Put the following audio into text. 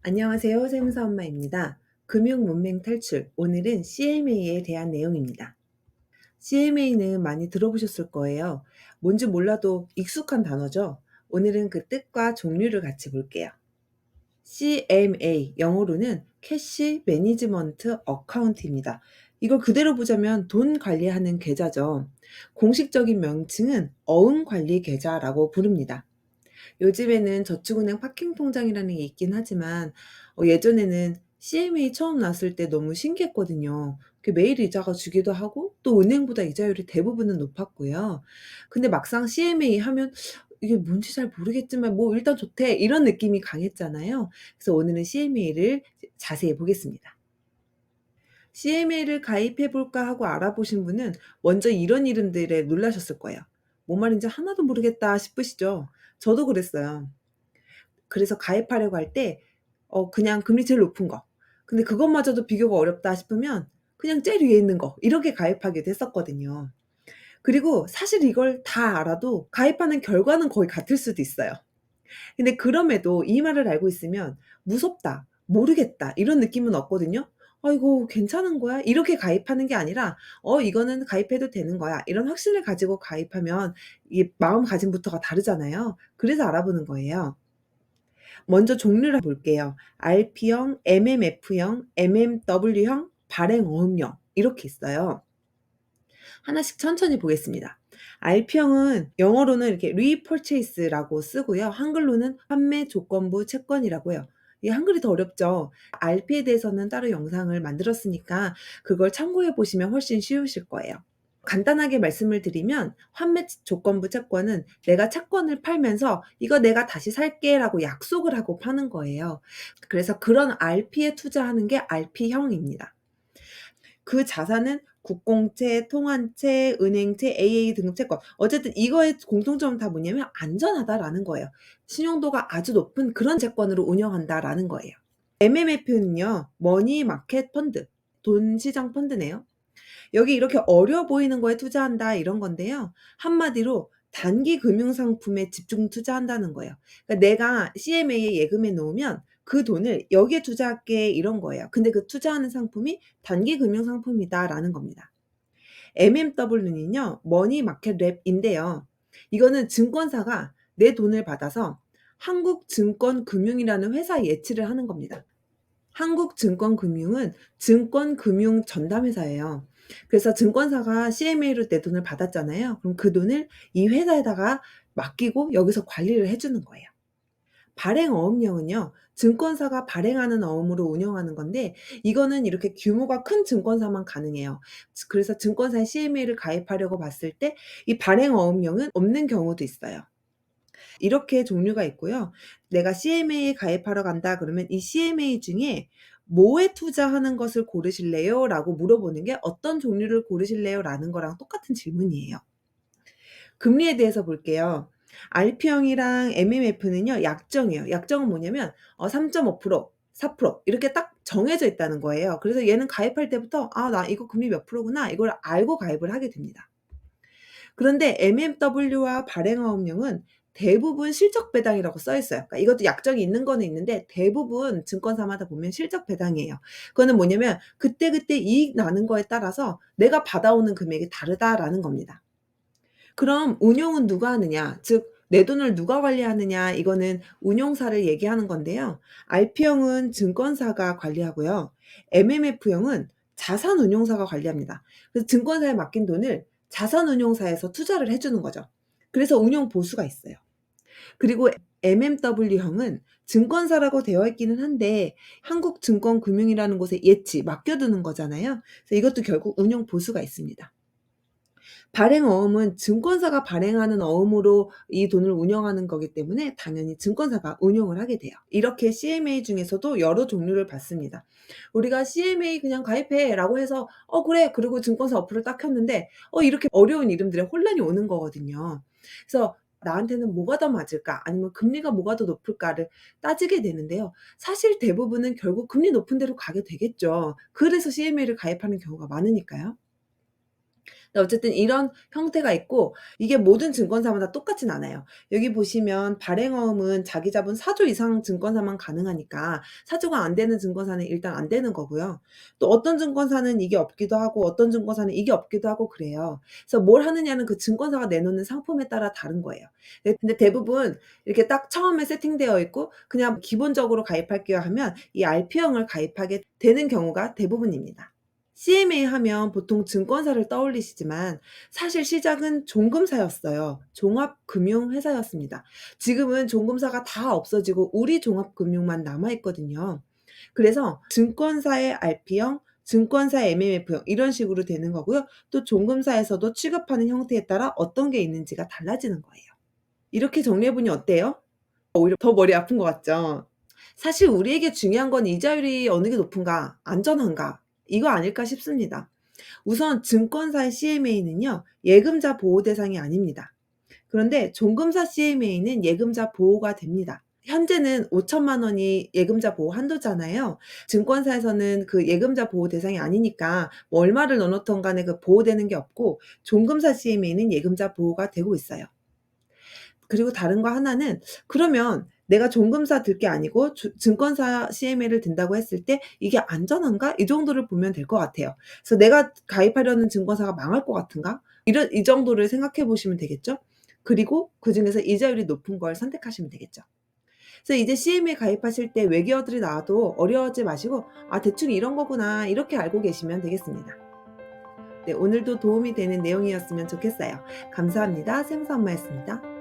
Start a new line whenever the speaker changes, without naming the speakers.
안녕하세요. 세무사 엄마입니다. 금융 문맹 탈출. 오늘은 CMA에 대한 내용입니다. CMA는 많이 들어보셨을 거예요. 뭔지 몰라도 익숙한 단어죠. 오늘은 그 뜻과 종류를 같이 볼게요. CMA, 영어로는 캐시 매니지먼트 어카운트입니다. 이걸 그대로 보자면 돈 관리하는 계좌죠. 공식적인 명칭은 어음 관리 계좌라고 부릅니다. 요즘에는 저축은행 파킹 통장이라는 게 있긴 하지만 예전에는 CMA 처음 나왔을 때 너무 신기했거든요. 매일 이자가 주기도 하고 또 은행보다 이자율이 대부분은 높았고요. 근데 막상 CMA 하면 이게 뭔지 잘 모르겠지만 뭐 일단 좋대 이런 느낌이 강했잖아요. 그래서 오늘은 CMA를 자세히 보겠습니다. CMA를 가입해 볼까 하고 알아보신 분은 먼저 이런 이름들에 놀라셨을 거예요. 뭔 말인지 하나도 모르겠다 싶으시죠? 저도 그랬어요. 그래서 가입하려고 할 때 그냥 금리 제일 높은 거. 근데 그것마저도 비교가 어렵다 싶으면 그냥 제일 위에 있는 거 이렇게 가입하기도 했었거든요. 그리고 사실 이걸 다 알아도 가입하는 결과는 거의 같을 수도 있어요. 근데 그럼에도 이 말을 알고 있으면 '무섭다. 모르겠다.' 이런 느낌은 없거든요. '아 이거 괜찮은 거야?' 이렇게 가입하는 게 아니라 '이거는 가입해도 되는 거야.' 이런 확신을 가지고 가입하면 이 마음가짐부터가 다르잖아요. 그래서 알아보는 거예요. 먼저 종류를 볼게요. RP형, MMF형, MMW형, 발행어음형 이렇게 있어요. 하나씩 천천히 보겠습니다. RP형은 영어로는 이렇게 repurchase라고 쓰고요. 한글로는 판매 조건부 채권이라고 해요. 이 한글이 더 어렵죠. RP에 대해서는 따로 영상을 만들었으니까 그걸 참고해 보시면 훨씬 쉬우실 거예요. 간단하게 말씀을 드리면 환매 조건부 채권은 내가 채권을 팔면서 "이거 내가 다시 살게."라고 약속을 하고 파는 거예요. 그래서 그런 RP에 투자하는 게 RP형입니다. 그 자산은 국공채, 통한채, 은행채, AA 등급 채권. 어쨌든 이거의 공통점은 다 뭐냐면 "안전하다."라는 거예요. "신용도가 아주 높은 그런 채권으로 운영한다."라는 거예요. MMF는요. 머니 마켓 펀드, 돈 시장 펀드네요. 여기 이렇게 "어려 보이는 거에 투자한다." 이런 건데요. 한마디로 단기 금융 상품에 집중 투자한다는 거예요. 그러니까 내가 CMA에 예금해 놓으면 그 돈을 "여기에 투자할게." 이런 거예요. 근데 그 투자하는 상품이 "단기 금융 상품이다."라는 겁니다. MMW는요. 머니 마켓 랩인데요. 이거는 증권사가 내 돈을 받아서 한국증권금융이라는 회사에 예치를 하는 겁니다. 한국증권금융은 증권금융 전담회사예요. 그래서 증권사가 CMA로 내 돈을 받았잖아요. 그럼 그 돈을 이 회사에다가 맡기고 여기서 관리를 해 주는 거예요. 발행어음령은요. 증권사가 발행하는 어음으로 운영하는 건데 이거는 이렇게 규모가 큰 증권사만 가능해요. 그래서 증권사에 CMA를 가입하려고 봤을 때 이 발행어음령은 없는 경우도 있어요. 이렇게 종류가 있고요. 내가 CMA에 가입하러 간다 그러면 이 CMA 중에 "뭐에 투자하는 것을 고르실래요?" 라고 물어보는 게 "어떤 종류를 고르실래요?" 라는 거랑 똑같은 질문이에요. 금리에 대해서 볼게요. RP형이랑 MMF는요 약정이에요. 약정은 뭐냐면 3.5% 4% 이렇게 딱 정해져 있다는 거예요. 그래서 얘는 가입할 때부터 '아 나 이거 금리 몇 프로구나.' 이걸 알고 가입을 하게 됩니다. 그런데 MMW와 발행어음령은 대부분 실적 배당이라고 써 있어요. 그러니까 이것도 약정이 있는 거는 있는데 대부분 증권사마다 보면 실적 배당이에요. 그거는 뭐냐면 그때그때 이익 나는 거에 따라서 내가 받아오는 금액이 다르다라는 겁니다. 그럼 운용은 누가 하느냐? 즉 내 돈을 누가 관리하느냐 이거는 운용사를 얘기하는 건데요. RP형은 증권사가 관리하고요. MMF형은 자산운용사가 관리합니다. 그래서 증권사에 맡긴 돈을 자산운용사에서 투자를 해 주는 거죠. 그래서 운용 보수가 있어요. 그리고 MMW형은 증권사라고 되어 있기는 한데 한국증권금융이라는 곳에 예치 맡겨 두는 거잖아요. 그래서 이것도 결국 운용 보수가 있습니다. 발행어음은 증권사가 발행하는 어음으로 이 돈을 운영하는 거기 때문에 당연히 증권사가 운용을 하게 돼요. 이렇게 CMA 중에서도 여러 종류를 봤습니다. 우리가 "CMA 그냥 가입해."라고 해서 그래." 그리고 증권사 어플을 딱 켰는데 이렇게 어려운 이름들에 혼란이 오는 거거든요. 그래서 '나한테는 뭐가 더 맞을까?' 아니면 '금리가 뭐가 더 높을까?'를 따지게 되는데요. 사실 대부분은 결국 금리 높은 데로 가게 되겠죠. 그래서 CMA를 가입하는 경우가 많으니까요. 근데 어쨌든 이런 형태가 있고 이게 모든 증권사마다 똑같진 않아요. 여기 보시면 발행어음은 자기 자본 4조 이상 증권사만 가능하니까 4 조가 안 되는 증권사는 일단 안 되는 거고요. 또 어떤 증권사는 이게 없기도 하고 어떤 증권사는 이게 없기도 하고 그래요. 그래서 뭘 하느냐는 그 증권사가 내놓는 상품에 따라 다른 거예요. 근데 대부분 이렇게 딱 처음에 세팅되어 있고 그냥 기본적으로 가입할게요 하면 이 RP형을 가입하게 되는 경우가 대부분입니다. CMA 하면 보통 증권사를 떠올리시지만 사실 시작은 종금사였어요. 종합금융회사였습니다. 지금은 종금사가 다 없어지고 우리종합금융만 남아 있거든요. 그래서 증권사의 RP형, 증권사의 MMF형 이런 식으로 되는 거고요. 또 종금사에서도 취급하는 형태에 따라 어떤 게 있는지가 달라지는 거예요. 이렇게 정리해 보니 어때요? 오히려 더 머리 아픈 것 같죠? 사실 우리에게 중요한 건 이자율이 어느 게 높은가, 안전한가 이거 아닐까 싶습니다. 우선 증권사의 CMA는요, 예금자 보호 대상이 아닙니다. 그런데 종금사 CMA는 예금자 보호가 됩니다. 현재는 5천만 원이 예금자 보호 한도잖아요. 증권사에서는 그 예금자 보호 대상이 아니니까 뭐 얼마를 넣어 놓든 간에 그 보호되는 게 없고 종금사 CMA는 예금자 보호가 되고 있어요. 그리고 다른 거 하나는 그러면 내가 종금사 들 게 아니고 증권사 CMA를 든다고 했을 때 '이게 안전한가?' 이 정도를 보면 될 것 같아요. 그래서 '내가 가입하려는 증권사가 망할 것 같은가?' 이 정도를 생각해 보시면 되겠죠. 그리고 그중에서 이자율이 높은 걸 선택하시면 되겠죠. 그래서 이제 CMA 가입하실 때 외계어들이 나와도 어려워하지 마시고 '아 대충 이런 거구나.' 이렇게 알고 계시면 되겠습니다. 네 오늘도 도움이 되는 내용이었으면 좋겠어요. 감사합니다. 생사 엄마였습니다.